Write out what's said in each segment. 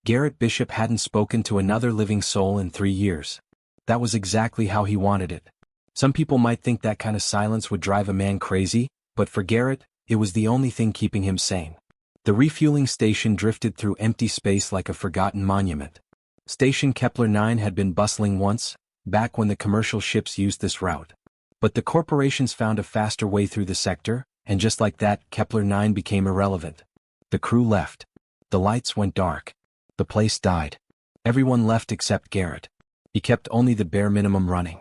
Garrett Bishop hadn't spoken to another living soul in 3 years. That was exactly how he wanted it. Some people might think that kind of silence would drive a man crazy, but for Garrett, it was the only thing keeping him sane. The refueling station drifted through empty space like a forgotten monument. Station Kepler 9 had been bustling once, back when the commercial ships used this route. But the corporations found a faster way through the sector, and just like that, Kepler 9 became irrelevant. The crew left. The lights went dark. The place died. Everyone left except Garrett. He kept only the bare minimum running.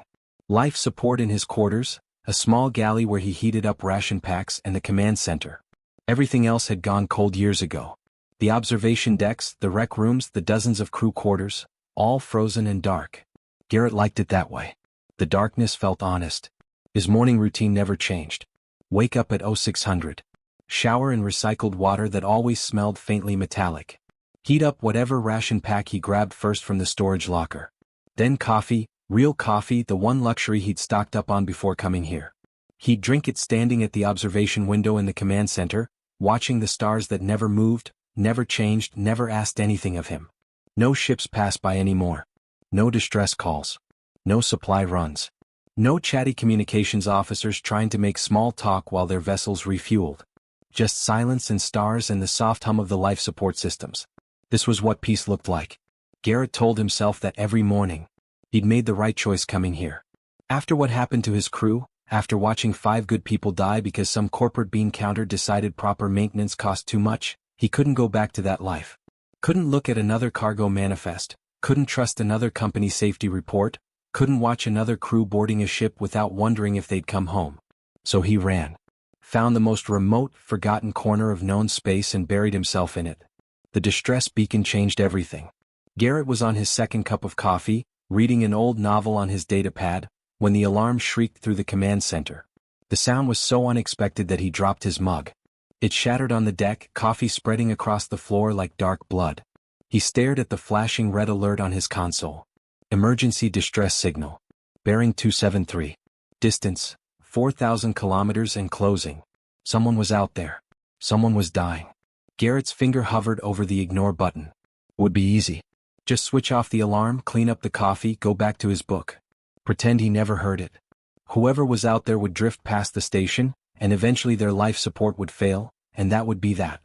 Life support in his quarters, a small galley where he heated up ration packs, and the command center. Everything else had gone cold years ago. The observation decks, the rec rooms, the dozens of crew quarters, all frozen and dark. Garrett liked it that way. The darkness felt honest. His morning routine never changed. Wake up at 0600. Shower in recycled water that always smelled faintly metallic. Heat up whatever ration pack he grabbed first from the storage locker. Then coffee, real coffee, the one luxury he'd stocked up on before coming here. He'd drink it standing at the observation window in the command center, watching the stars that never moved, never changed, never asked anything of him. No ships pass by anymore. No distress calls. No supply runs. No chatty communications officers trying to make small talk while their vessels refueled. Just silence and stars and the soft hum of the life support systems. This was what peace looked like. Garrett told himself that every morning. He'd made the right choice coming here. After what happened to his crew, after watching 5 good people die because some corporate bean counter decided proper maintenance cost too much, he couldn't go back to that life. Couldn't look at another cargo manifest, couldn't trust another company safety report, couldn't watch another crew boarding a ship without wondering if they'd come home. So he ran. Found the most remote, forgotten corner of known space and buried himself in it. The distress beacon changed everything. Garrett was on his second cup of coffee, reading an old novel on his datapad, when the alarm shrieked through the command center. The sound was so unexpected that he dropped his mug. It shattered on the deck, coffee spreading across the floor like dark blood. He stared at the flashing red alert on his console. Emergency distress signal. Bearing 273. Distance, 4,000 kilometers and closing. Someone was out there. Someone was dying. Garrett's finger hovered over the ignore button. Would be easy. Just switch off the alarm, clean up the coffee, go back to his book. Pretend he never heard it. Whoever was out there would drift past the station, and eventually their life support would fail, and that would be that.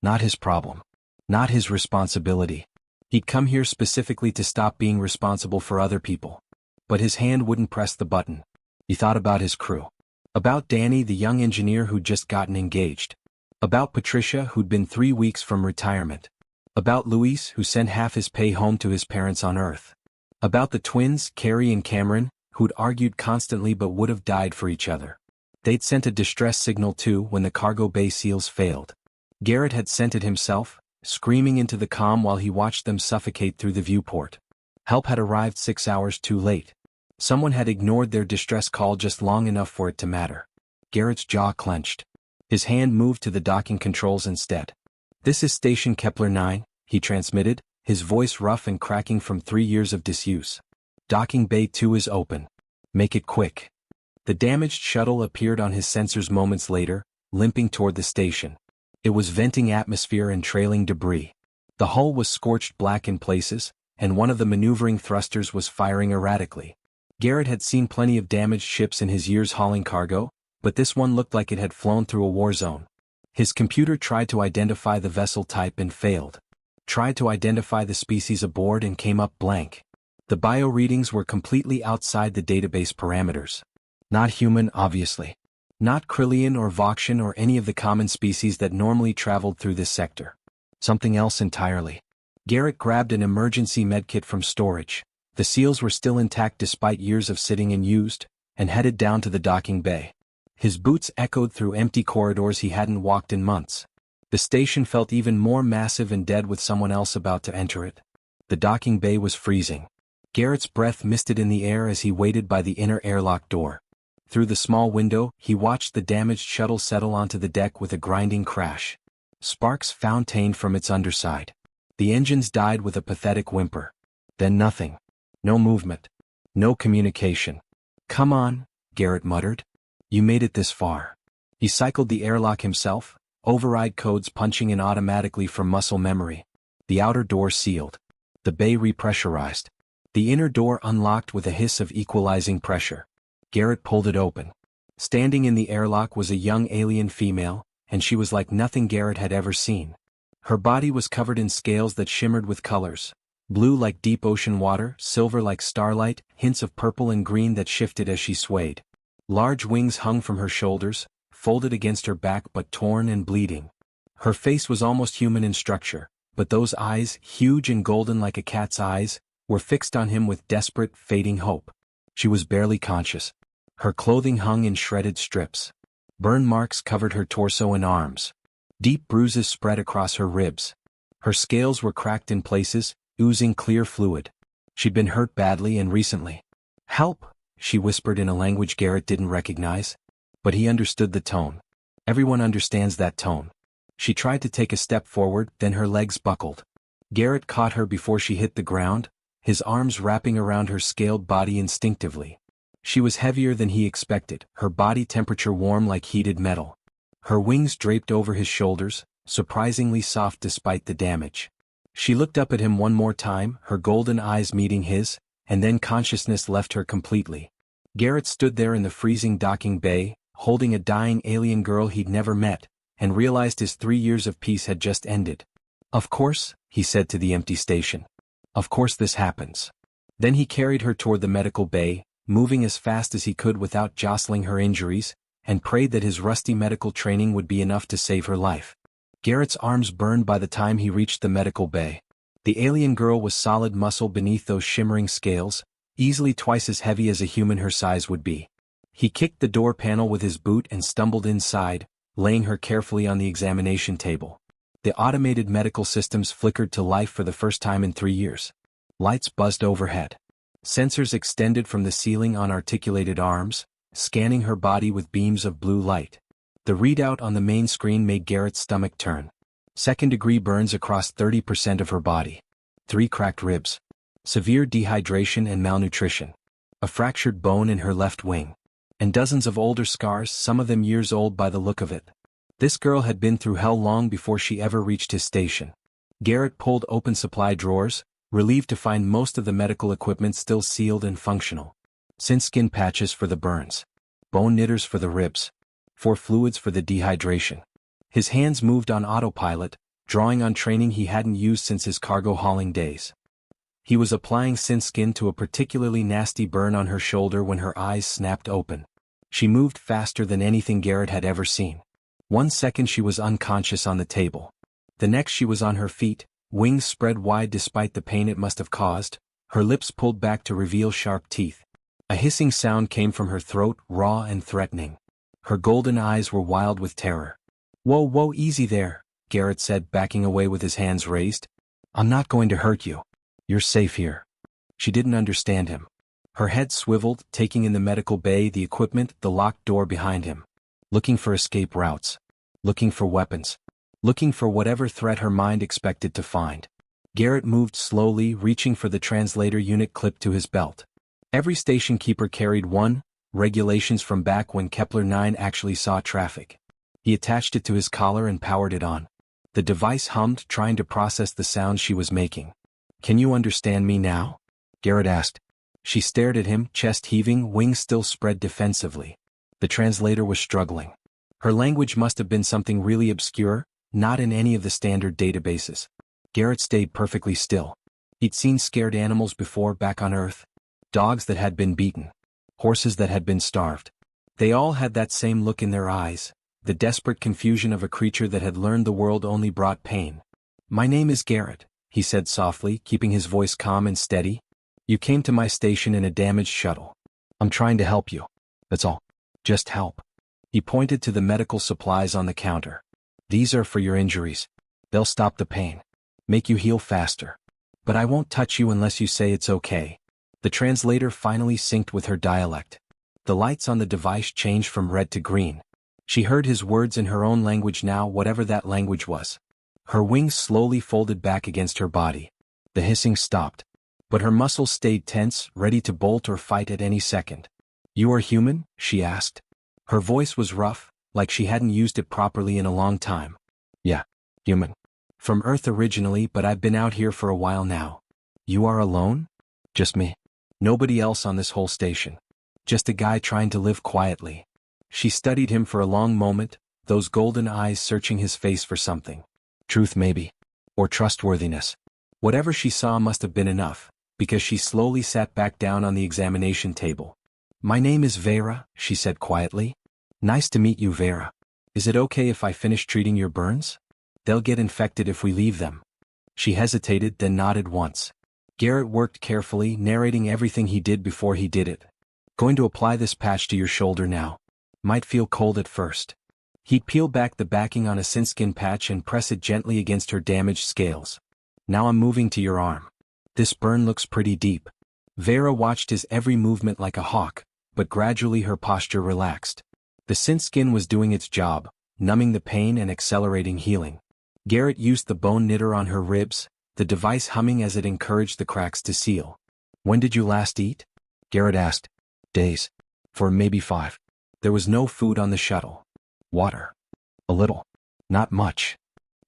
Not his problem. Not his responsibility. He'd come here specifically to stop being responsible for other people. But his hand wouldn't press the button. He thought about his crew. About Danny, the young engineer who'd just gotten engaged. About Patricia, who'd been 3 weeks from retirement. About Luis, who sent half his pay home to his parents on Earth. About the twins, Carrie and Cameron, who'd argued constantly but would have died for each other. They'd sent a distress signal too when the cargo bay seals failed. Garrett had sent it himself, screaming into the comm while he watched them suffocate through the viewport. Help had arrived 6 hours too late. Someone had ignored their distress call just long enough for it to matter. Garrett's jaw clenched. His hand moved to the docking controls instead. "This is Station Kepler 9, he transmitted, his voice rough and cracking from 3 years of disuse. "Docking Bay 2 is open. Make it quick." The damaged shuttle appeared on his sensors moments later, limping toward the station. It was venting atmosphere and trailing debris. The hull was scorched black in places, and one of the maneuvering thrusters was firing erratically. Garrett had seen plenty of damaged ships in his years hauling cargo, but this one looked like it had flown through a war zone. His computer tried to identify the vessel type and failed. Tried to identify the species aboard and came up blank. The bio readings were completely outside the database parameters. Not human, obviously. Not Krillian or Voxian or any of the common species that normally traveled through this sector. Something else entirely. Garrett grabbed an emergency medkit from storage. The seals were still intact despite years of sitting unused, and headed down to the docking bay. His boots echoed through empty corridors he hadn't walked in months. The station felt even more massive and dead with someone else about to enter it. The docking bay was freezing. Garrett's breath misted in the air as he waited by the inner airlock door. Through the small window, he watched the damaged shuttle settle onto the deck with a grinding crash. Sparks fountained from its underside. The engines died with a pathetic whimper. Then nothing. No movement. No communication. "Come on," Garrett muttered. "You made it this far." He cycled the airlock himself, override codes punching in automatically from muscle memory. The outer door sealed. The bay repressurized. The inner door unlocked with a hiss of equalizing pressure. Garrett pulled it open. Standing in the airlock was a young alien female, and she was like nothing Garrett had ever seen. Her body was covered in scales that shimmered with colors. Blue like deep ocean water, silver like starlight, hints of purple and green that shifted as she swayed. Large wings hung from her shoulders, folded against her back but torn and bleeding. Her face was almost human in structure, but those eyes, huge and golden like a cat's eyes, were fixed on him with desperate, fading hope. She was barely conscious. Her clothing hung in shredded strips. Burn marks covered her torso and arms. Deep bruises spread across her ribs. Her scales were cracked in places, oozing clear fluid. She'd been hurt badly and recently. "Help!" she whispered in a language Garrett didn't recognize. But he understood the tone. Everyone understands that tone. She tried to take a step forward, then her legs buckled. Garrett caught her before she hit the ground, his arms wrapping around her scaled body instinctively. She was heavier than he expected, her body temperature warm like heated metal. Her wings draped over his shoulders, surprisingly soft despite the damage. She looked up at him one more time, her golden eyes meeting his, and then consciousness left her completely. Garrett stood there in the freezing docking bay, holding a dying alien girl he'd never met, and realized his 3 years of peace had just ended. "Of course," he said to the empty station. "Of course this happens." Then he carried her toward the medical bay, moving as fast as he could without jostling her injuries, and prayed that his rusty medical training would be enough to save her life. Garrett's arms burned by the time he reached the medical bay. The alien girl was solid muscle beneath those shimmering scales, easily twice as heavy as a human her size would be. He kicked the door panel with his boot and stumbled inside, laying her carefully on the examination table. The automated medical systems flickered to life for the first time in 3 years. Lights buzzed overhead. Sensors extended from the ceiling on articulated arms, scanning her body with beams of blue light. The readout on the main screen made Garrett's stomach turn. Second-degree burns across 30% of her body. 3 cracked ribs. Severe dehydration and malnutrition. A fractured bone in her left wing. And dozens of older scars, some of them years old by the look of it. This girl had been through hell long before she ever reached his station. Garrett pulled open supply drawers, relieved to find most of the medical equipment still sealed and functional. Skin patches for the burns. Bone knitters for the ribs. 4 fluids for the dehydration. His hands moved on autopilot, drawing on training he hadn't used since his cargo hauling days. He was applying skin to a particularly nasty burn on her shoulder when her eyes snapped open. She moved faster than anything Garrett had ever seen. 1 second she was unconscious on the table. The next she was on her feet, wings spread wide despite the pain it must have caused, her lips pulled back to reveal sharp teeth. A hissing sound came from her throat, raw and threatening. Her golden eyes were wild with terror. Whoa, easy there," Garrett said, backing away with his hands raised. "I'm not going to hurt you. You're safe here." She didn't understand him. Her head swiveled, taking in the medical bay, the equipment, the locked door behind him. Looking for escape routes. Looking for weapons. Looking for whatever threat her mind expected to find. Garrett moved slowly, reaching for the translator unit clipped to his belt. Every station keeper carried one, regulations from back when Kepler 9 actually saw traffic. He attached it to his collar and powered it on. The device hummed, trying to process the sounds she was making. "Can you understand me now?" Garrett asked. She stared at him, chest heaving, wings still spread defensively. The translator was struggling. Her language must have been something really obscure, not in any of the standard databases. Garrett stayed perfectly still. He'd seen scared animals before back on Earth. Dogs that had been beaten. Horses that had been starved. They all had that same look in their eyes, the desperate confusion of a creature that had learned the world only brought pain. "My name is Garrett," he said softly, keeping his voice calm and steady. "You came to my station in a damaged shuttle. I'm trying to help you. That's all. Just help." He pointed to the medical supplies on the counter. "These are for your injuries. They'll stop the pain. Make you heal faster. But I won't touch you unless you say it's okay." The translator finally synced with her dialect. The lights on the device changed from red to green. She heard his words in her own language now, whatever that language was. Her wings slowly folded back against her body. The hissing stopped. But her muscles stayed tense, ready to bolt or fight at any second. "You are human?" she asked. Her voice was rough, like she hadn't used it properly in a long time. "Yeah, human. From Earth originally, but I've been out here for a while now. You are alone? Just me. Nobody else on this whole station. Just a guy trying to live quietly. She studied him for a long moment, those golden eyes searching his face for something. Truth maybe. Or trustworthiness. Whatever she saw must have been enough, because she slowly sat back down on the examination table. My name is Vera, she said quietly. Nice to meet you, Vera. Is it okay if I finish treating your burns? They'll get infected if we leave them. She hesitated, then nodded once. Garrett worked carefully, narrating everything he did before he did it. Going to apply this patch to your shoulder now. Might feel cold at first. He'd peel back the backing on a sinskin patch and press it gently against her damaged scales. Now I'm moving to your arm. This burn looks pretty deep. Vera watched his every movement like a hawk, but gradually her posture relaxed. The sinskin was doing its job, numbing the pain and accelerating healing. Garrett used the bone knitter on her ribs, the device humming as it encouraged the cracks to seal. When did you last eat? Garrett asked. Days. For maybe 5. There was no food on the shuttle. Water. A little. Not much.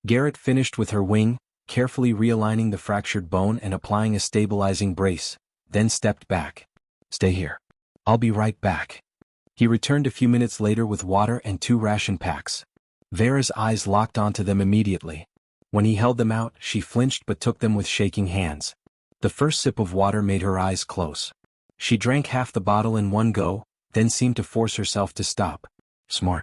Garrett finished with her wing, carefully realigning the fractured bone and applying a stabilizing brace, then stepped back. Stay here. I'll be right back. He returned a few minutes later with water and 2 ration packs. Vera's eyes locked onto them immediately. When he held them out, she flinched but took them with shaking hands. The first sip of water made her eyes close. She drank half the bottle in one go, then seemed to force herself to stop. Smart.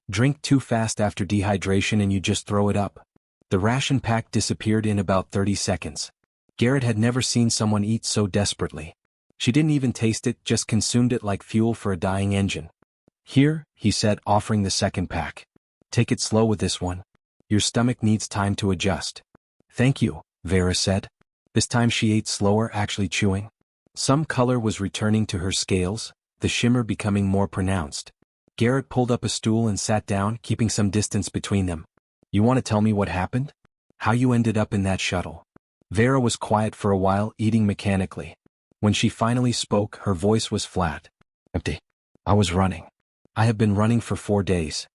Drink too fast after dehydration and you just throw it up. The ration pack disappeared in about 30 seconds. Garrett had never seen someone eat so desperately. She didn't even taste it, just consumed it like fuel for a dying engine. Here, he said, offering the second pack. Take it slow with this one. Your stomach needs time to adjust. Thank you, Vera said. This time she ate slower, actually chewing. Some color was returning to her scales, the shimmer becoming more pronounced. Garrett pulled up a stool and sat down, keeping some distance between them. You want to tell me what happened? How you ended up in that shuttle? Vera was quiet for a while, eating mechanically. When she finally spoke, her voice was flat. Empty. I was running. I have been running for 4 days.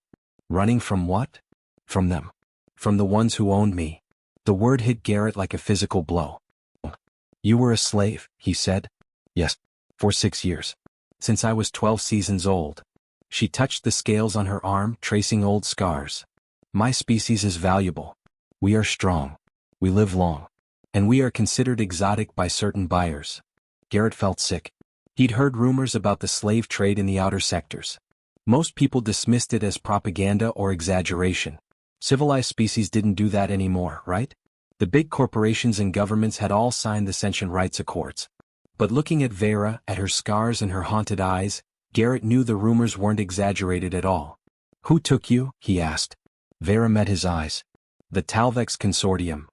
Running from what? From them. From the ones who owned me. The word hit Garrett like a physical blow. You were a slave, he said. Yes. For 6 years. Since I was 12 seasons old. She touched the scales on her arm, tracing old scars. My species is valuable. We are strong. We live long. And we are considered exotic by certain buyers. Garrett felt sick. He'd heard rumors about the slave trade in the outer sectors. Most people dismissed it as propaganda or exaggeration. Civilized species didn't do that anymore, right? The big corporations and governments had all signed the Sentient Rights Accords. But looking at Vera, at her scars and her haunted eyes, Garrett knew the rumors weren't exaggerated at all. Who took you? He asked. Vera met his eyes. The Talvex Consortium.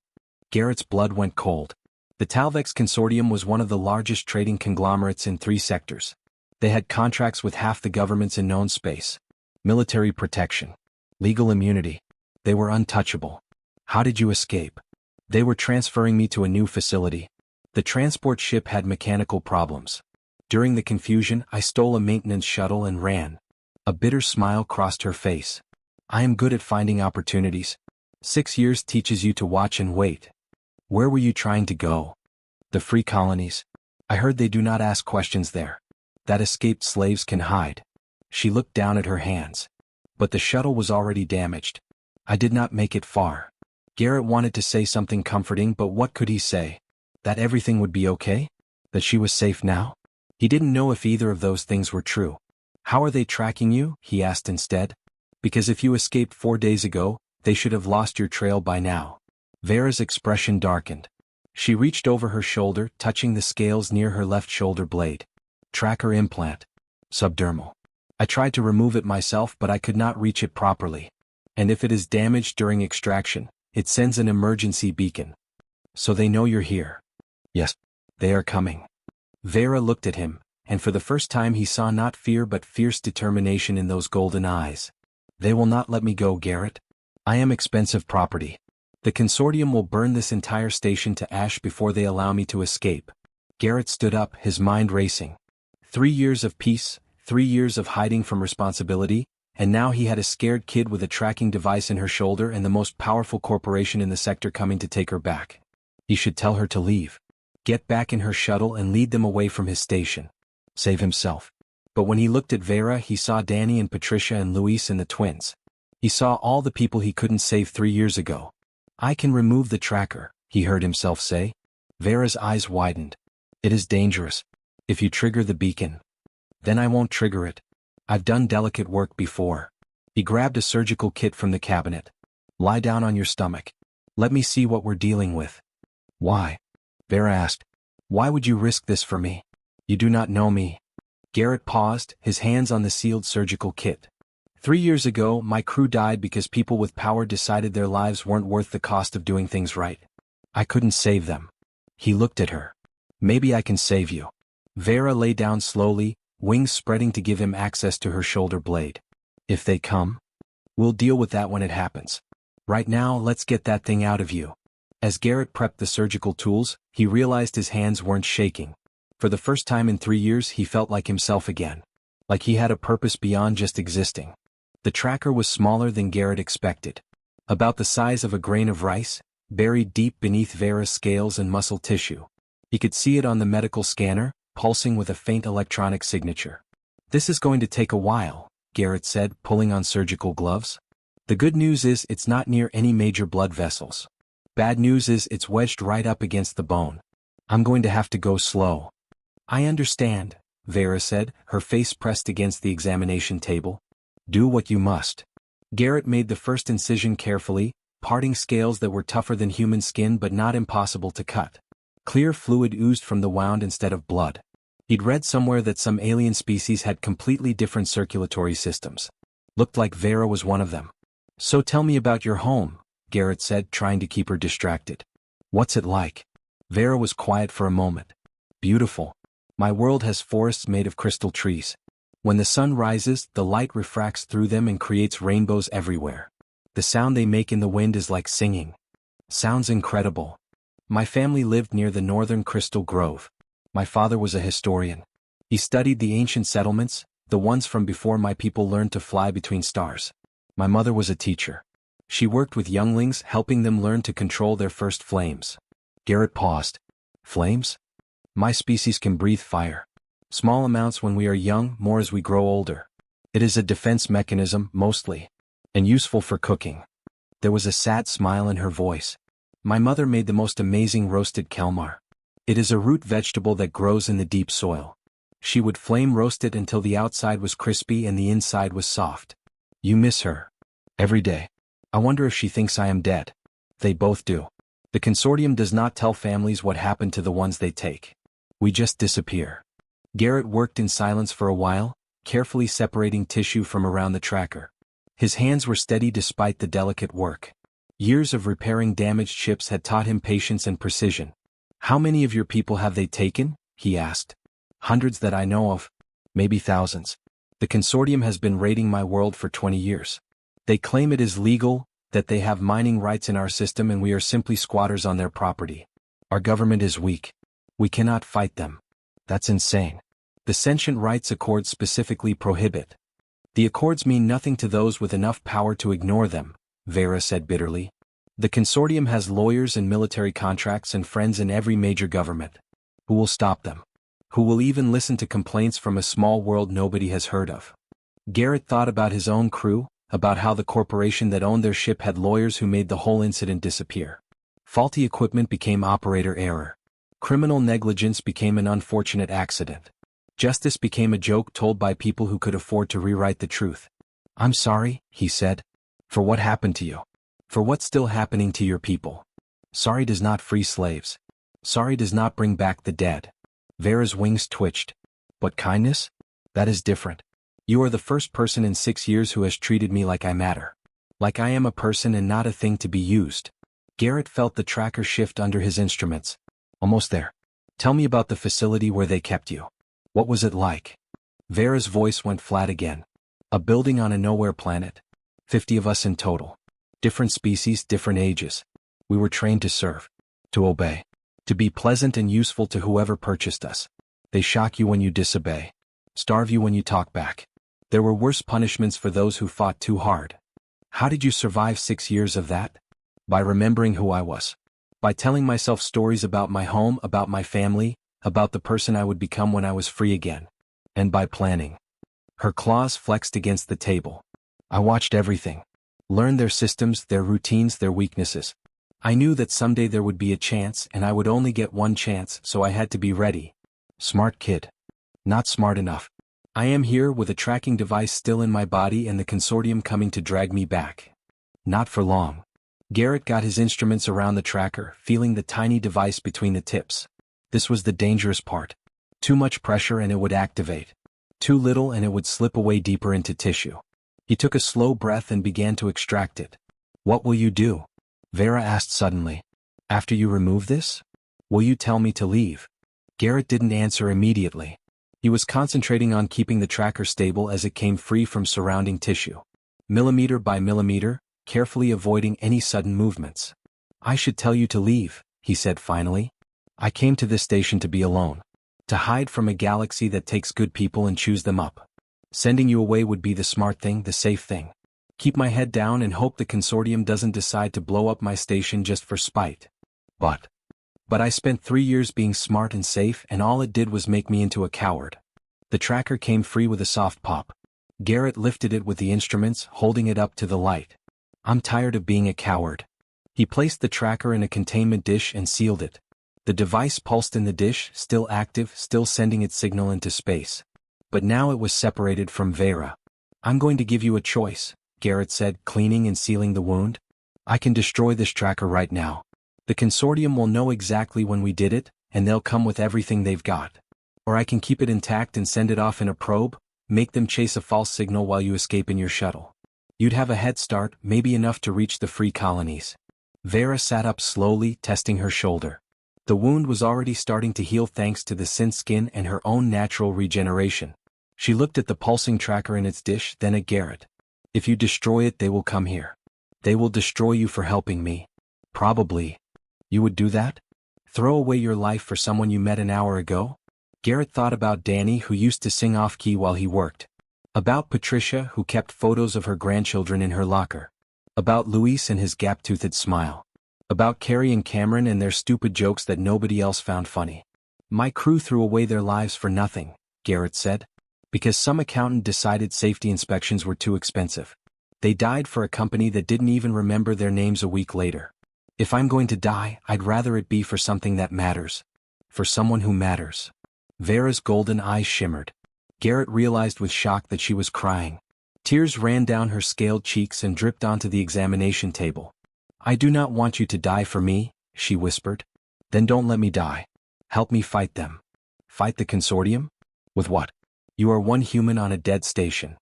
Garrett's blood went cold. The Talvex Consortium was one of the largest trading conglomerates in 3 sectors. They had contracts with half the governments in known space. Military protection. Legal immunity. They were untouchable. How did you escape? They were transferring me to a new facility. The transport ship had mechanical problems. During the confusion, I stole a maintenance shuttle and ran. A bitter smile crossed her face. I am good at finding opportunities. 6 years teaches you to watch and wait. Where were you trying to go? The free colonies. I heard they do not ask questions there. That escaped slaves can hide. She looked down at her hands. But the shuttle was already damaged. I did not make it far. Garrett wanted to say something comforting, but what could he say? That everything would be okay? That she was safe now? He didn't know if either of those things were true. How are they tracking you? He asked instead. Because if you escaped 4 days ago, they should have lost your trail by now. Vera's expression darkened. She reached over her shoulder, touching the scales near her left shoulder blade. Tracker implant. Subdermal. I tried to remove it myself, but I could not reach it properly. And if it is damaged during extraction, it sends an emergency beacon. So they know you're here. Yes. They are coming. Vera looked at him, and for the first time he saw not fear but fierce determination in those golden eyes. They will not let me go, Garrett. I am expensive property. The consortium will burn this entire station to ash before they allow me to escape. Garrett stood up, his mind racing. 3 years of peace, 3 years of hiding from responsibility, and now he had a scared kid with a tracking device in her shoulder and the most powerful corporation in the sector coming to take her back. He should tell her to leave. Get back in her shuttle and lead them away from his station. Save himself. But when he looked at Vera, he saw Danny and Patricia and Luis and the twins. He saw all the people he couldn't save 3 years ago. I can remove the tracker, he heard himself say. Vera's eyes widened. It is dangerous. If you trigger the beacon. Then I won't trigger it. I've done delicate work before. He grabbed a surgical kit from the cabinet. Lie down on your stomach. Let me see what we're dealing with. Why? Vera asked. Why would you risk this for me? You do not know me. Garrett paused, his hands on the sealed surgical kit. 3 years ago, my crew died because people with power decided their lives weren't worth the cost of doing things right. I couldn't save them. He looked at her. Maybe I can save you. Vera lay down slowly, wings spreading to give him access to her shoulder blade. If they come? We'll deal with that when it happens. Right now, let's get that thing out of you. As Garrett prepped the surgical tools, he realized his hands weren't shaking. For the first time in 3 years, he felt like himself again. Like he had a purpose beyond just existing. The tracker was smaller than Garrett expected. About the size of a grain of rice, buried deep beneath Vera's scales and muscle tissue. He could see it on the medical scanner, pulsing with a faint electronic signature. This is going to take a while, Garrett said, pulling on surgical gloves. The good news is it's not near any major blood vessels. Bad news is it's wedged right up against the bone. I'm going to have to go slow. I understand, Vera said, her face pressed against the examination table. Do what you must. Garrett made the first incision carefully, parting scales that were tougher than human skin but not impossible to cut. Clear fluid oozed from the wound instead of blood. He'd read somewhere that some alien species had completely different circulatory systems. Looked like Vera was one of them. So tell me about your home, Garrett said, trying to keep her distracted. What's it like? Vera was quiet for a moment. Beautiful. My world has forests made of crystal trees. When the sun rises, the light refracts through them and creates rainbows everywhere. The sound they make in the wind is like singing. Sounds incredible. My family lived near the northern Crystal Grove. My father was a historian. He studied the ancient settlements, the ones from before my people learned to fly between stars. My mother was a teacher. She worked with younglings, helping them learn to control their first flames. Garrett paused. Flames? My species can breathe fire. Small amounts when we are young, more as we grow older. It is a defense mechanism, mostly. And useful for cooking. There was a sad smile in her voice. My mother made the most amazing roasted kelmar. It is a root vegetable that grows in the deep soil. She would flame roast it until the outside was crispy and the inside was soft. You miss her. Every day. I wonder if she thinks I am dead. They both do. The consortium does not tell families what happened to the ones they take. We just disappear. Garrett worked in silence for a while, carefully separating tissue from around the tracker. His hands were steady despite the delicate work. Years of repairing damaged ships had taught him patience and precision. How many of your people have they taken? He asked. Hundreds that I know of. Maybe thousands. The consortium has been raiding my world for 20 years. They claim it is legal, that they have mining rights in our system and we are simply squatters on their property. Our government is weak. We cannot fight them. That's insane. The Sentient Rights Accords specifically prohibit. The accords mean nothing to those with enough power to ignore them, Vera said bitterly. The consortium has lawyers and military contracts and friends in every major government. Who will stop them? Who will even listen to complaints from a small world nobody has heard of? Garrett thought about his own crew, about how the corporation that owned their ship had lawyers who made the whole incident disappear. Faulty equipment became operator error. Criminal negligence became an unfortunate accident. Justice became a joke told by people who could afford to rewrite the truth. I'm sorry, he said. For what happened to you. For what's still happening to your people. Sorry does not free slaves. Sorry does not bring back the dead. Vera's wings twitched. But kindness? That is different. You are the first person in 6 years who has treated me like I matter. Like I am a person and not a thing to be used. Garrett felt the tracker shift under his instruments. Almost there. Tell me about the facility where they kept you. What was it like? Vera's voice went flat again. A building on a nowhere planet. 50 of us in total. Different species, different ages. We were trained to serve. To obey. To be pleasant and useful to whoever purchased us. They shock you when you disobey. Starve you when you talk back. There were worse punishments for those who fought too hard. How did you survive 6 years of that? By remembering who I was. By telling myself stories about my home, about my family, about the person I would become when I was free again. And by planning. Her claws flexed against the table. I watched everything. Learned their systems, their routines, their weaknesses. I knew that someday there would be a chance and I would only get one chance, so I had to be ready. Smart kid. Not smart enough. I am here with a tracking device still in my body and the consortium coming to drag me back. Not for long. Garrett got his instruments around the tracker, feeling the tiny device between the tips. This was the dangerous part. Too much pressure and it would activate. Too little and it would slip away deeper into tissue. He took a slow breath and began to extract it. What will you do? Vera asked suddenly. After you remove this? Will you tell me to leave? Garrett didn't answer immediately. He was concentrating on keeping the tracker stable as it came free from surrounding tissue. Millimeter by millimeter, carefully avoiding any sudden movements. I should tell you to leave, he said finally. I came to this station to be alone. To hide from a galaxy that takes good people and chews them up. Sending you away would be the smart thing, the safe thing. Keep my head down and hope the consortium doesn't decide to blow up my station just for spite. But I spent 3 years being smart and safe and all it did was make me into a coward. The tracker came free with a soft pop. Garrett lifted it with the instruments, holding it up to the light. I'm tired of being a coward. He placed the tracker in a containment dish and sealed it. The device pulsed in the dish, still active, still sending its signal into space. But now it was separated from Vera. I'm going to give you a choice, Garrett said, cleaning and sealing the wound. I can destroy this tracker right now. The consortium will know exactly when we did it, and they'll come with everything they've got. Or I can keep it intact and send it off in a probe, make them chase a false signal while you escape in your shuttle. You'd have a head start, maybe enough to reach the free colonies. Vera sat up slowly, testing her shoulder. The wound was already starting to heal thanks to the synth skin and her own natural regeneration. She looked at the pulsing tracker in its dish, then at Garrett. If you destroy it, they will come here. They will destroy you for helping me. Probably. You would do that? Throw away your life for someone you met an hour ago? Garrett thought about Danny, who used to sing off-key while he worked. About Patricia, who kept photos of her grandchildren in her locker. About Luis and his gap-toothed smile. About Carrie and Cameron and their stupid jokes that nobody else found funny. My crew threw away their lives for nothing, Garrett said. Because some accountant decided safety inspections were too expensive. They died for a company that didn't even remember their names a week later. If I'm going to die, I'd rather it be for something that matters. For someone who matters. Vera's golden eyes shimmered. Garrett realized with shock that she was crying. Tears ran down her scaled cheeks and dripped onto the examination table. I do not want you to die for me, she whispered. Then don't let me die. Help me fight them. Fight the consortium? With what? You are one human on a dead station.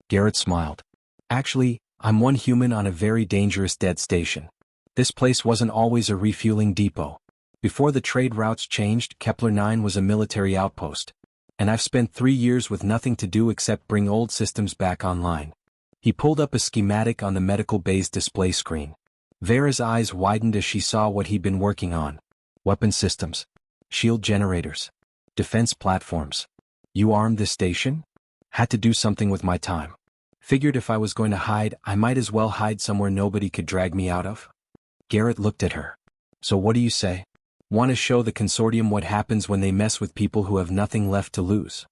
Garrett smiled. Actually, I'm one human on a very dangerous dead station. This place wasn't always a refueling depot. Before the trade routes changed, Kepler 9 was a military outpost. And I've spent 3 years with nothing to do except bring old systems back online. He pulled up a schematic on the medical bay's display screen. Vera's eyes widened as she saw what he'd been working on. Weapon systems. Shield generators. Defense platforms. You armed this station? Had to do something with my time. Figured if I was going to hide, I might as well hide somewhere nobody could drag me out of. Garrett looked at her. So what do you say? Want to show the consortium what happens when they mess with people who have nothing left to lose?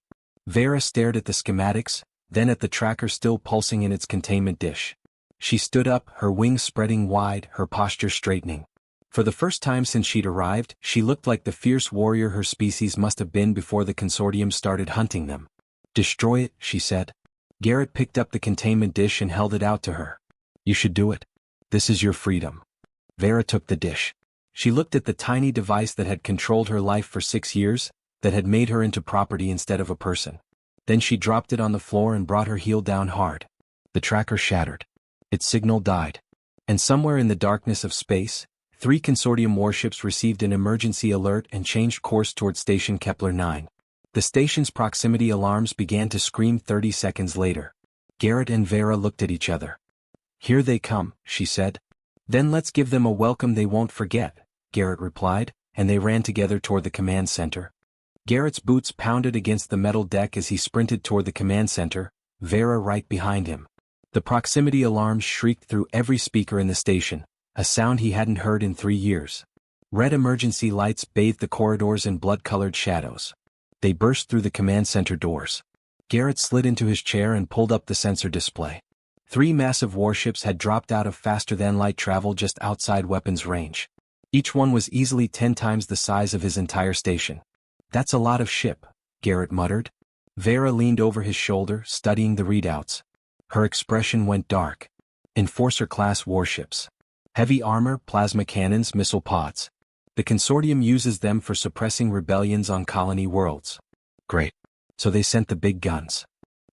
Vera stared at the schematics, then at the tracker still pulsing in its containment dish. She stood up, her wings spreading wide, her posture straightening. For the first time since she'd arrived, she looked like the fierce warrior her species must have been before the consortium started hunting them. Destroy it, she said. Garrett picked up the containment dish and held it out to her. You should do it. This is your freedom. Vera took the dish. She looked at the tiny device that had controlled her life for 6 years, that had made her into property instead of a person. Then she dropped it on the floor and brought her heel down hard. The tracker shattered. Its signal died. And somewhere in the darkness of space, 3 consortium warships received an emergency alert and changed course toward Station Kepler 9. The station's proximity alarms began to scream 30 seconds later. Garrett and Vera looked at each other. Here they come, she said. Then let's give them a welcome they won't forget, Garrett replied, and they ran together toward the command center. Garrett's boots pounded against the metal deck as he sprinted toward the command center, Vera right behind him. The proximity alarms shrieked through every speaker in the station, a sound he hadn't heard in 3 years. Red emergency lights bathed the corridors in blood-colored shadows. They burst through the command center doors. Garrett slid into his chair and pulled up the sensor display. 3 massive warships had dropped out of faster-than-light travel just outside weapons range. Each one was easily 10 times the size of his entire station. "That's a lot of ship," Garrett muttered. Vera leaned over his shoulder, studying the readouts. Her expression went dark. Enforcer-class warships. Heavy armor, plasma cannons, missile pods. The consortium uses them for suppressing rebellions on colony worlds. Great. So they sent the big guns.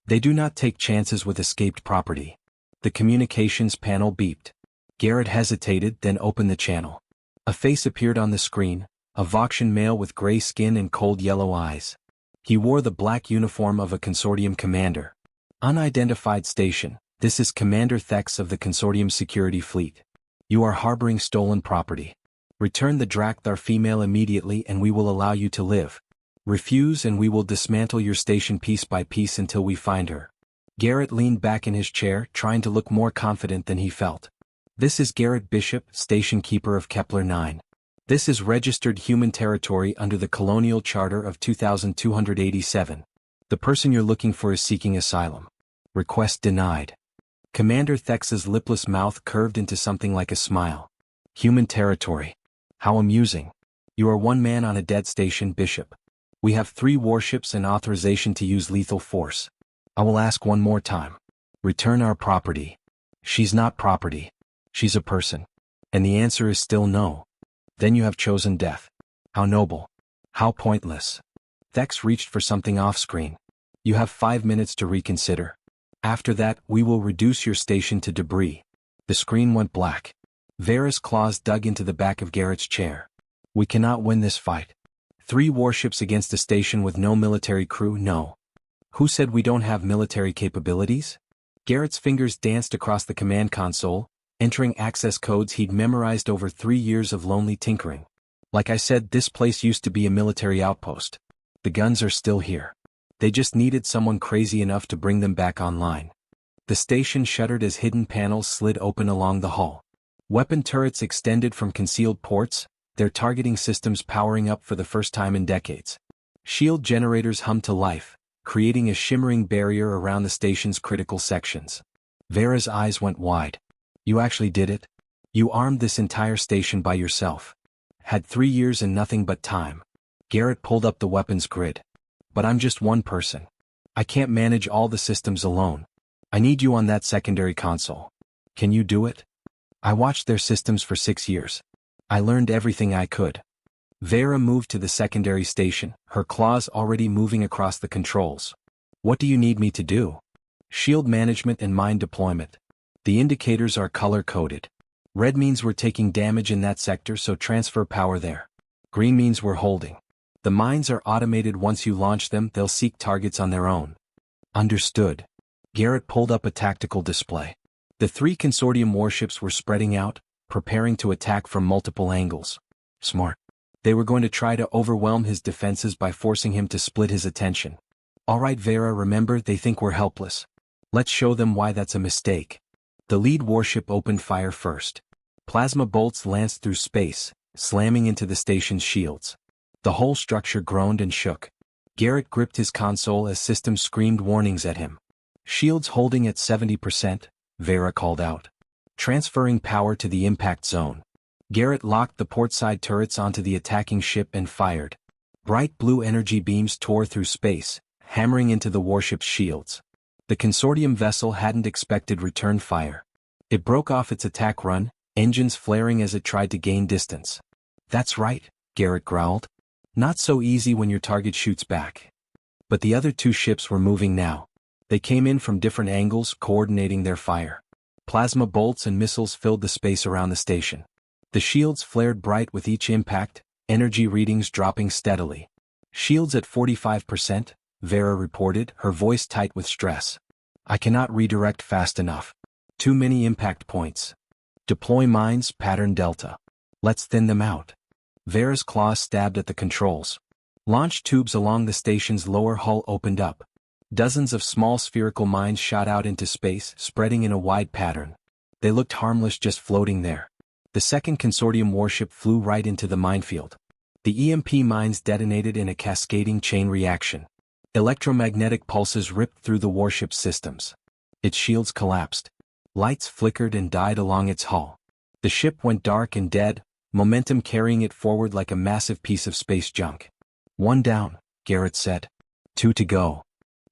They do not take chances with escaped property. The communications panel beeped. Garrett hesitated, then opened the channel. A face appeared on the screen, a Voxian male with gray skin and cold yellow eyes. He wore the black uniform of a consortium commander. Unidentified station, this is Commander Thex of the consortium security fleet. You are harboring stolen property. Return the Drakthar female immediately and we will allow you to live. Refuse and we will dismantle your station piece by piece until we find her. Garrett leaned back in his chair, trying to look more confident than he felt. This is Garrett Bishop, station keeper of Kepler 9. This is registered human territory under the Colonial Charter of 2287. The person you're looking for is seeking asylum. Request denied. Commander Thex's lipless mouth curved into something like a smile. Human territory. How amusing. You are one man on a dead station, Bishop. We have 3 warships and authorization to use lethal force. I will ask one more time. Return our property. She's not property. She's a person. And the answer is still no. Then you have chosen death. How noble. How pointless. Thex reached for something off-screen. You have 5 minutes to reconsider. After that, we will reduce your station to debris. The screen went black. Vera's claws dug into the back of Garrett's chair. We cannot win this fight. 3 warships against a station with no military crew, no. Who said we don't have military capabilities? Garrett's fingers danced across the command console, entering access codes he'd memorized over 3 years of lonely tinkering. Like I said, this place used to be a military outpost. The guns are still here. They just needed someone crazy enough to bring them back online. The station shuddered as hidden panels slid open along the hull. Weapon turrets extended from concealed ports, their targeting systems powering up for the first time in decades. Shield generators hummed to life, creating a shimmering barrier around the station's critical sections. Vera's eyes went wide. You actually did it? You armed this entire station by yourself. Had 3 years and nothing but time. Garrett pulled up the weapons grid. But I'm just one person. I can't manage all the systems alone. I need you on that secondary console. Can you do it? I watched their systems for 6 years. I learned everything I could. Vera moved to the secondary station, her claws already moving across the controls. What do you need me to do? Shield management and mine deployment. The indicators are color-coded. Red means we're taking damage in that sector, so transfer power there. Green means we're holding. The mines are automated. Once you launch them, they'll seek targets on their own. Understood. Garrett pulled up a tactical display. The 3 consortium warships were spreading out, preparing to attack from multiple angles. Smart. They were going to try to overwhelm his defenses by forcing him to split his attention. All right, Vera, remember, they think we're helpless. Let's show them why that's a mistake. The lead warship opened fire first. Plasma bolts lanced through space, slamming into the station's shields. The whole structure groaned and shook. Garrett gripped his console as systems screamed warnings at him. Shields holding at 70%, Vera called out. Transferring power to the impact zone. Garrett locked the portside turrets onto the attacking ship and fired. Bright blue energy beams tore through space, hammering into the warship's shields. The consortium vessel hadn't expected return fire. It broke off its attack run, engines flaring as it tried to gain distance. That's right, Garrett growled. Not so easy when your target shoots back. But the other 2 ships were moving now. They came in from different angles, coordinating their fire. Plasma bolts and missiles filled the space around the station. The shields flared bright with each impact, energy readings dropping steadily. Shields at 45%, Vera reported, her voice tight with stress. I cannot redirect fast enough. Too many impact points. Deploy mines, pattern Delta. Let's thin them out. Vera's claws stabbed at the controls. Launch tubes along the station's lower hull opened up. Dozens of small spherical mines shot out into space, spreading in a wide pattern. They looked harmless just floating there. The second consortium warship flew right into the minefield. The EMP mines detonated in a cascading chain reaction. Electromagnetic pulses ripped through the warship's systems. Its shields collapsed. Lights flickered and died along its hull. The ship went dark and dead, momentum carrying it forward like a massive piece of space junk. "One down," Garrett said. "Two to go."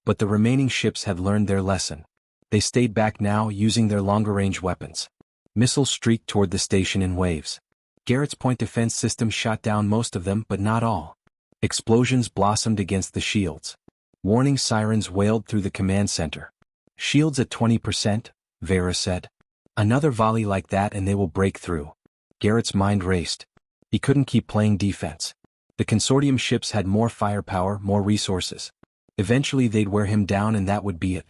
But the remaining ships had learned their lesson. They stayed back now, using their longer-range weapons. Missiles streaked toward the station in waves. Garrett's point defense system shot down most of them, but not all. Explosions blossomed against the shields. Warning sirens wailed through the command center. "Shields at 20%, Vera said. "Another volley like that and they will break through." Garrett's mind raced. He couldn't keep playing defense. The consortium ships had more firepower, more resources. Eventually they'd wear him down and that would be it.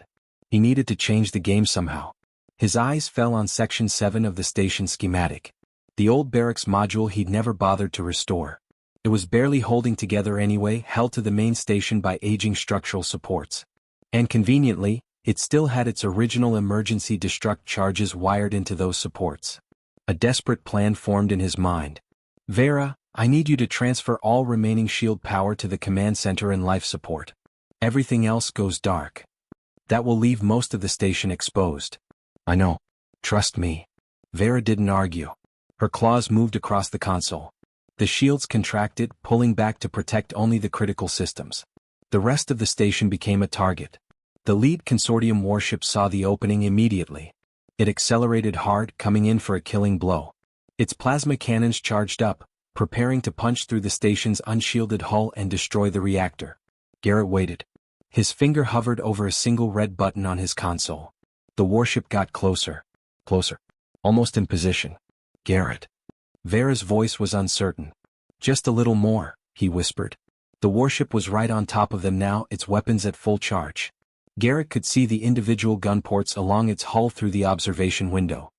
He needed to change the game somehow. His eyes fell on Section 7 of the station schematic. The old barracks module he'd never bothered to restore. It was barely holding together anyway, held to the main station by aging structural supports. And conveniently, it still had its original emergency destruct charges wired into those supports. A desperate plan formed in his mind. "Vera, I need you to transfer all remaining shield power to the command center and life support. Everything else goes dark. That will leave most of the station exposed." "I know. Trust me." Vera didn't argue. Her claws moved across the console. The shields contracted, pulling back to protect only the critical systems. The rest of the station became a target. The lead consortium warship saw the opening immediately. It accelerated hard, coming in for a killing blow. Its plasma cannons charged up, preparing to punch through the station's unshielded hull and destroy the reactor. Garrett waited. His finger hovered over a single red button on his console. The warship got closer. Closer. Almost in position. "Garrett." Vera's voice was uncertain. "Just a little more," he whispered. The warship was right on top of them now, its weapons at full charge. Garrett could see the individual gun ports along its hull through the observation window.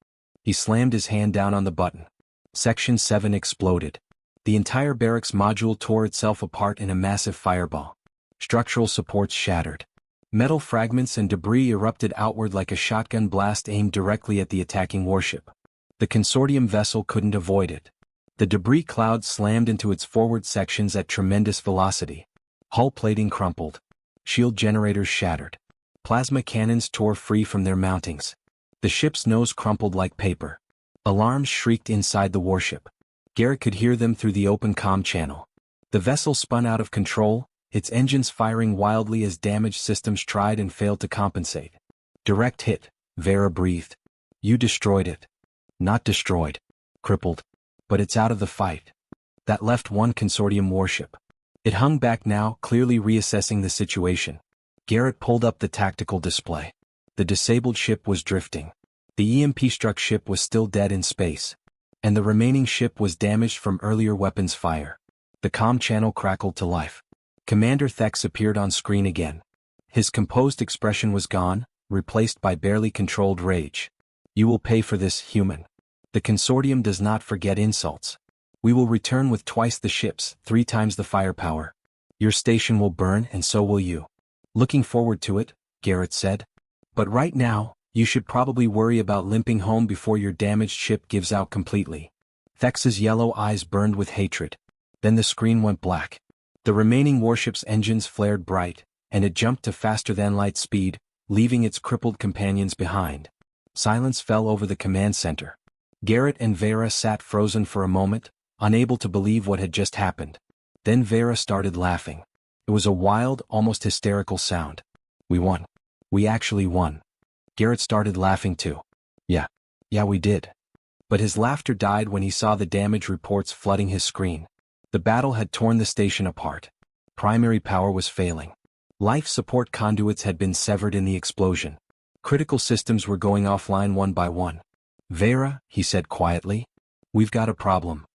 He slammed his hand down on the button. Section 7 exploded. The entire barracks module tore itself apart in a massive fireball. Structural supports shattered. Metal fragments and debris erupted outward like a shotgun blast aimed directly at the attacking warship. The consortium vessel couldn't avoid it. The debris cloud slammed into its forward sections at tremendous velocity. Hull plating crumpled. Shield generators shattered. Plasma cannons tore free from their mountings. The ship's nose crumpled like paper. Alarms shrieked inside the warship. Garrett could hear them through the open comm channel. The vessel spun out of control, its engines firing wildly as damaged systems tried and failed to compensate. "Direct hit," Vera breathed. "You destroyed it." "Not destroyed. Crippled. But it's out of the fight." That left one consortium warship. It hung back now, clearly reassessing the situation. Garrett pulled up the tactical display. The disabled ship was drifting. The EMP-struck ship was still dead in space. And the remaining ship was damaged from earlier weapons fire. The comm channel crackled to life. Commander Thex appeared on screen again. His composed expression was gone, replaced by barely controlled rage. "You will pay for this, human. The consortium does not forget insults. We will return with twice the ships, 3 times the firepower. Your station will burn and so will you." "Looking forward to it," Garrett said. "But right now, you should probably worry about limping home before your damaged ship gives out completely." Thex's yellow eyes burned with hatred. Then the screen went black. The remaining warship's engines flared bright, and it jumped to faster-than-light speed, leaving its crippled companions behind. Silence fell over the command center. Garrett and Vera sat frozen for a moment, unable to believe what had just happened. Then Vera started laughing. It was a wild, almost hysterical sound. "We won. We actually won." Garrett started laughing too. Yeah, we did." But his laughter died when he saw the damage reports flooding his screen. The battle had torn the station apart. Primary power was failing. Life support conduits had been severed in the explosion. Critical systems were going offline one by one. "Vera," he said quietly, "we've got a problem."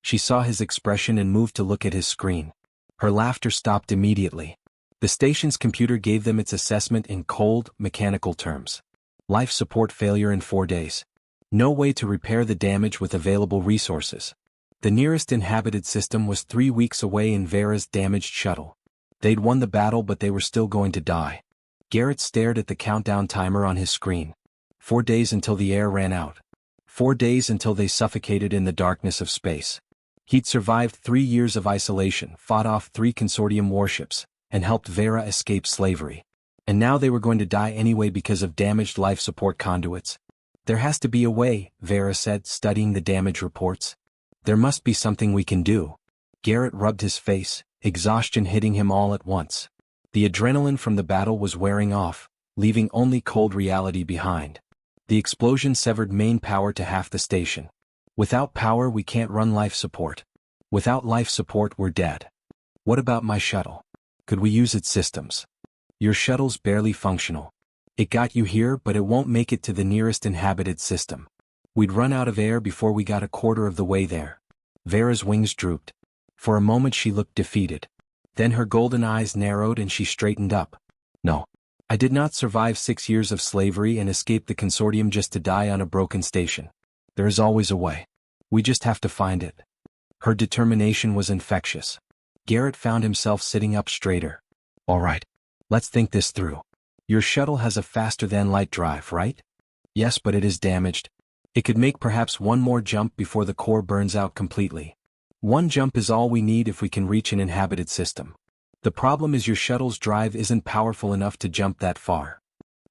She saw his expression and moved to look at his screen. Her laughter stopped immediately. The station's computer gave them its assessment in cold, mechanical terms. Life support failure in 4 days. No way to repair the damage with available resources. The nearest inhabited system was 3 weeks away in Vera's damaged shuttle. They'd won the battle, but they were still going to die. Garrett stared at the countdown timer on his screen. 4 days until the air ran out. 4 days until they suffocated in the darkness of space. He'd survived 3 years of isolation, fought off 3 consortium warships, and helped Vera escape slavery. And now they were going to die anyway because of damaged life support conduits. There has to be a way, Vera said, studying the damage reports. There must be something we can do. Garrett rubbed his face, exhaustion hitting him all at once. The adrenaline from the battle was wearing off, leaving only cold reality behind. The explosion severed main power to half the station. Without power we can't run life support. Without life support we're dead. What about my shuttle? Could we use its systems? Your shuttle's barely functional. It got you here but it won't make it to the nearest inhabited system. We'd run out of air before we got a quarter of the way there. Vera's wings drooped. For a moment she looked defeated. Then her golden eyes narrowed and she straightened up. No. I did not survive 6 years of slavery and escape the consortium just to die on a broken station. There is always a way. We just have to find it. Her determination was infectious. Garrett found himself sitting up straighter. All right. Let's think this through. Your shuttle has a faster-than-light drive, right? Yes, but it is damaged. It could make perhaps one more jump before the core burns out completely. One jump is all we need if we can reach an inhabited system. The problem is your shuttle's drive isn't powerful enough to jump that far.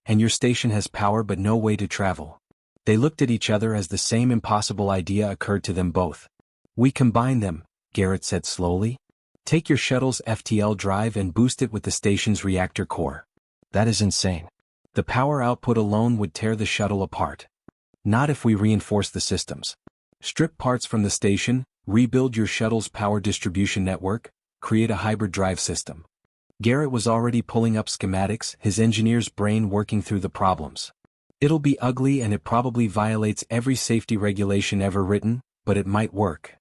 And your station has power but no way to travel. They looked at each other as the same impossible idea occurred to them both. We combine them, Garrett said slowly. Take your shuttle's FTL drive and boost it with the station's reactor core. That is insane. The power output alone would tear the shuttle apart. Not if we reinforce the systems. Strip parts from the station, rebuild your shuttle's power distribution network, create a hybrid drive system. Garrett was already pulling up schematics, his engineer's brain working through the problems. It'll be ugly and it probably violates every safety regulation ever written, but it might work.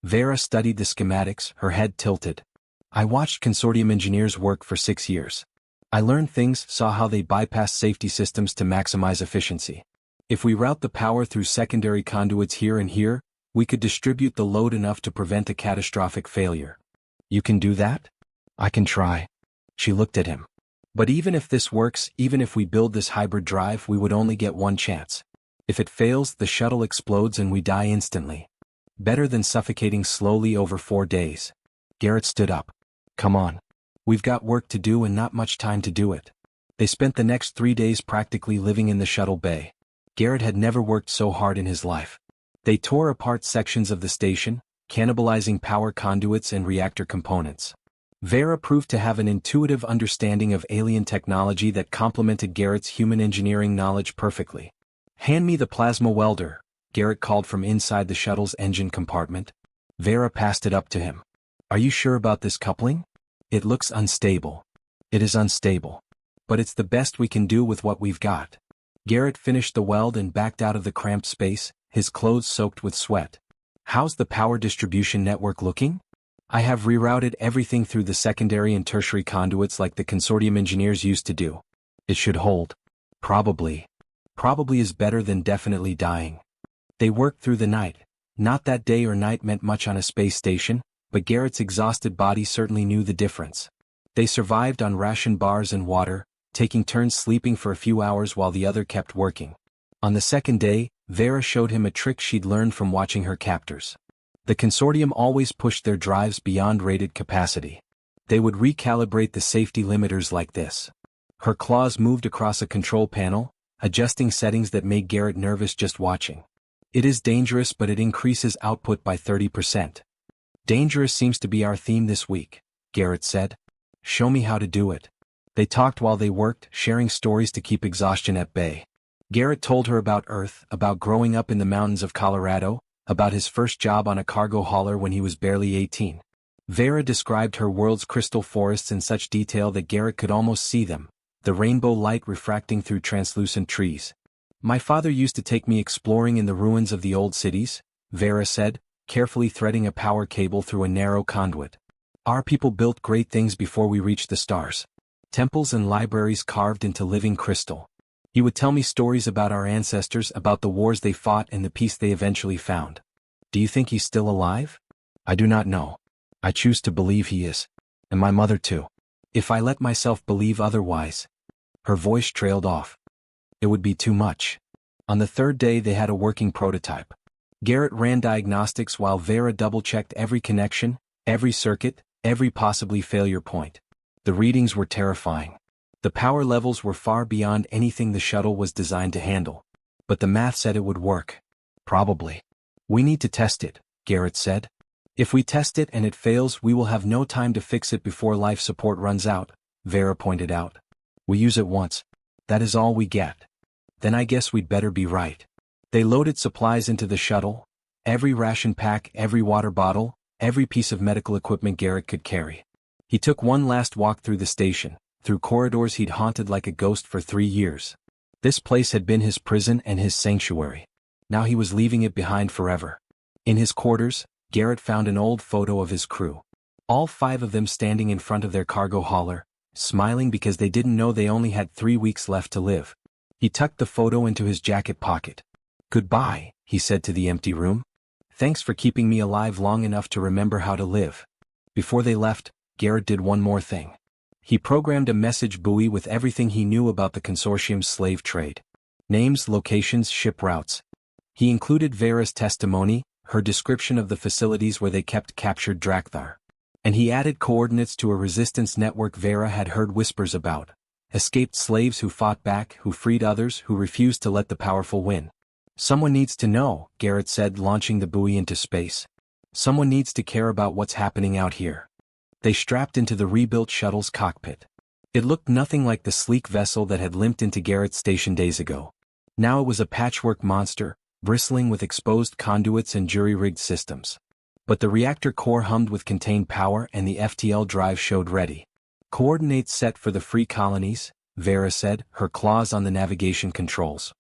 Vera studied the schematics, her head tilted. I watched consortium engineers work for 6 years. I learned things, saw how they bypass safety systems to maximize efficiency. If we route the power through secondary conduits here and here, we could distribute the load enough to prevent a catastrophic failure. You can do that? I can try. She looked at him. But even if this works, even if we build this hybrid drive, we would only get one chance. If it fails, the shuttle explodes and we die instantly. Better than suffocating slowly over 4 days. Garrett stood up. Come on. We've got work to do and not much time to do it. They spent the next 3 days practically living in the shuttle bay. Garrett had never worked so hard in his life. They tore apart sections of the station, cannibalizing power conduits and reactor components. Vera proved to have an intuitive understanding of alien technology that complemented Garrett's human engineering knowledge perfectly. Hand me the plasma welder, Garrett called from inside the shuttle's engine compartment. Vera passed it up to him. Are you sure about this coupling? It looks unstable. It is unstable. But it's the best we can do with what we've got. Garrett finished the weld and backed out of the cramped space, his clothes soaked with sweat. How's the power distribution network looking? I have rerouted everything through the secondary and tertiary conduits like the consortium engineers used to do. It should hold. Probably. Probably is better than definitely dying. They worked through the night. Not that day or night meant much on a space station, but Garrett's exhausted body certainly knew the difference. They survived on ration bars and water, taking turns sleeping for a few hours while the other kept working. On the second day, Vera showed him a trick she'd learned from watching her captors. The consortium always pushed their drives beyond rated capacity. They would recalibrate the safety limiters like this. Her claws moved across a control panel, adjusting settings that made Garrett nervous just watching. It is dangerous, but it increases output by 30%. Dangerous seems to be our theme this week, Garrett said. Show me how to do it. They talked while they worked, sharing stories to keep exhaustion at bay. Garrett told her about Earth, about growing up in the mountains of Colorado, about his first job on a cargo hauler when he was barely 18. Vera described her world's crystal forests in such detail that Garrett could almost see them, the rainbow light refracting through translucent trees. My father used to take me exploring in the ruins of the old cities, Vera said, carefully threading a power cable through a narrow conduit. Our people built great things before we reached the stars. Temples and libraries carved into living crystal. He would tell me stories about our ancestors, about the wars they fought and the peace they eventually found. Do you think he's still alive? I do not know. I choose to believe he is. And my mother too. If I let myself believe otherwise, Her voice trailed off. It would be too much. On the third day they had a working prototype. Garrett ran diagnostics while Vera double-checked every connection, every circuit, every possibly failure point. The readings were terrifying. The power levels were far beyond anything the shuttle was designed to handle. But the math said it would work. Probably. We need to test it, Garrett said. If we test it and it fails, we will have no time to fix it before life support runs out, Vera pointed out. We use it once. That is all we get. Then I guess we'd better be right. They loaded supplies into the shuttle. Every ration pack, every water bottle, every piece of medical equipment Garrett could carry. He took one last walk through the station, through corridors he'd haunted like a ghost for 3 years. This place had been his prison and his sanctuary. Now he was leaving it behind forever. In his quarters, Garrett found an old photo of his crew. All 5 of them standing in front of their cargo hauler, smiling because they didn't know they only had 3 weeks left to live. He tucked the photo into his jacket pocket. Goodbye, he said to the empty room. Thanks for keeping me alive long enough to remember how to live. Before they left, Garrett did one more thing. He programmed a message buoy with everything he knew about the consortium's slave trade. Names, locations, ship routes. He included Vera's testimony, her description of the facilities where they kept captured Drakthar. And he added coordinates to a resistance network Vera had heard whispers about. Escaped slaves who fought back, who freed others, who refused to let the powerful win. Someone needs to know, Garrett said, launching the buoy into space. Someone needs to care about what's happening out here. They strapped into the rebuilt shuttle's cockpit. It looked nothing like the sleek vessel that had limped into Garrett's station days ago. Now it was a patchwork monster, bristling with exposed conduits and jury-rigged systems. But the reactor core hummed with contained power and the FTL drive showed ready. Coordinates set for the free colonies, Vera said, her claws on the navigation controls.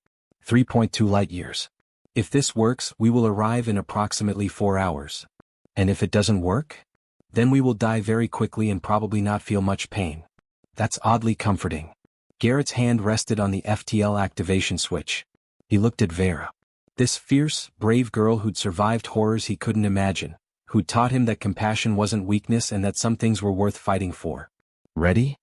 3.2 light-years. If this works, we will arrive in approximately 4 hours. And if it doesn't work? Then we will die very quickly and probably not feel much pain. That's oddly comforting. Garrett's hand rested on the FTL activation switch. He looked at Vera. This fierce, brave girl who'd survived horrors he couldn't imagine, who'd taught him that compassion wasn't weakness and that some things were worth fighting for. Ready?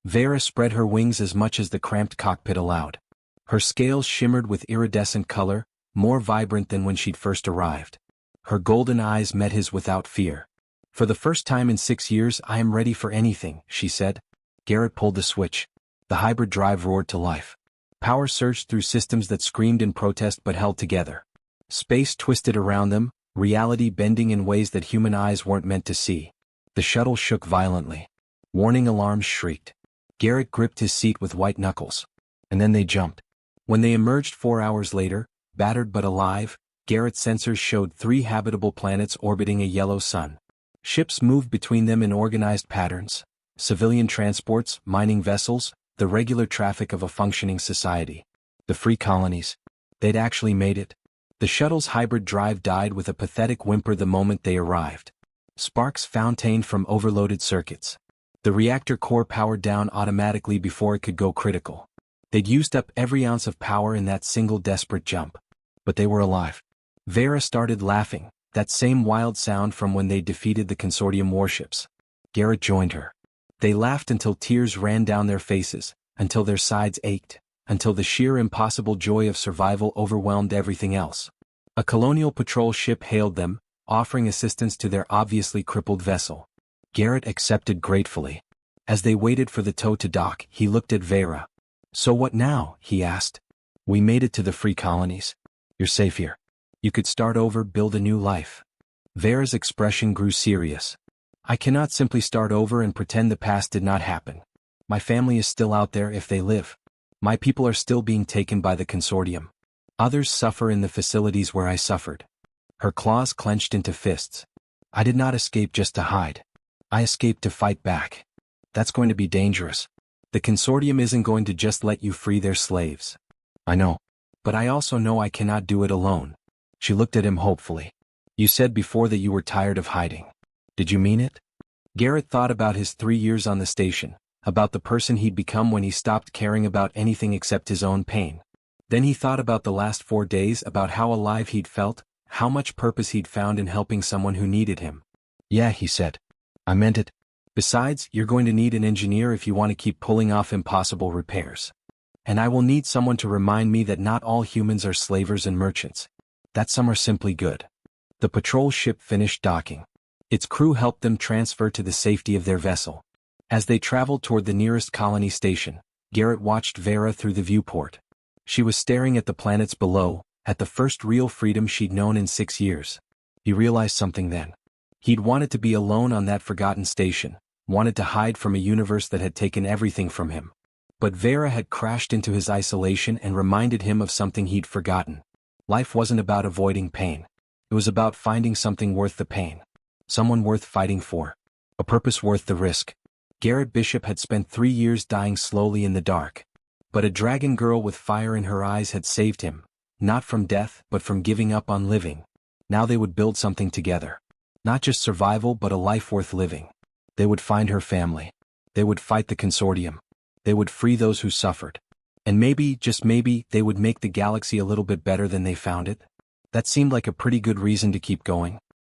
Vera spread her wings as much as the cramped cockpit allowed. Her scales shimmered with iridescent color, more vibrant than when she'd first arrived. Her golden eyes met his without fear. For the first time in 6 years, I am ready for anything, she said. Garrett pulled the switch. The hybrid drive roared to life. Power surged through systems that screamed in protest but held together. Space twisted around them, reality bending in ways that human eyes weren't meant to see. The shuttle shook violently. Warning alarms shrieked. Garrett gripped his seat with white knuckles. And then they jumped. When they emerged 4 hours later, battered but alive, Garrett's sensors showed 3 habitable planets orbiting a yellow sun. Ships moved between them in organized patterns. Civilian transports, mining vessels, the regular traffic of a functioning society. The free colonies. They'd actually made it. The shuttle's hybrid drive died with a pathetic whimper the moment they arrived. Sparks fountained from overloaded circuits. The reactor core powered down automatically before it could go critical. They'd used up every ounce of power in that single desperate jump. But they were alive. Vera started laughing, that same wild sound from when they defeated the consortium warships. Garrett joined her. They laughed until tears ran down their faces, until their sides ached, until the sheer impossible joy of survival overwhelmed everything else. A colonial patrol ship hailed them, offering assistance to their obviously crippled vessel. Garrett accepted gratefully. As they waited for the tow to dock, he looked at Vera. So what now? He asked. We made it to the free colonies. You're safe here. You could start over, build a new life. Vera's expression grew serious. I cannot simply start over and pretend the past did not happen. My family is still out there if they live. My people are still being taken by the consortium. Others suffer in the facilities where I suffered. Her claws clenched into fists. I did not escape just to hide. I escaped to fight back. That's going to be dangerous. The consortium isn't going to just let you free their slaves. I know. But I also know I cannot do it alone. She looked at him hopefully. You said before that you were tired of hiding. Did you mean it? Garrett thought about his 3 years on the station, about the person he'd become when he stopped caring about anything except his own pain. Then he thought about the last 4 days, about how alive he'd felt, how much purpose he'd found in helping someone who needed him. Yeah, he said. I meant it. Besides, you're going to need an engineer if you want to keep pulling off impossible repairs. And I will need someone to remind me that not all humans are slavers and merchants. That some are simply good. The patrol ship finished docking. Its crew helped them transfer to the safety of their vessel. As they traveled toward the nearest colony station, Garrett watched Vera through the viewport. She was staring at the planets below, at the first real freedom she'd known in 6 years. He realized something then. He'd wanted to be alone on that forgotten station, wanted to hide from a universe that had taken everything from him. But Vera had crashed into his isolation and reminded him of something he'd forgotten. Life wasn't about avoiding pain. It was about finding something worth the pain. Someone worth fighting for. A purpose worth the risk. Garrett Bishop had spent 3 years dying slowly in the dark. But a dragon girl with fire in her eyes had saved him, not from death but from giving up on living. Now they would build something together. Not just survival but a life worth living. They would find her family. They would fight the consortium. They would free those who suffered. And maybe, just maybe, they would make the galaxy a little bit better than they found it. That seemed like a pretty good reason to keep going.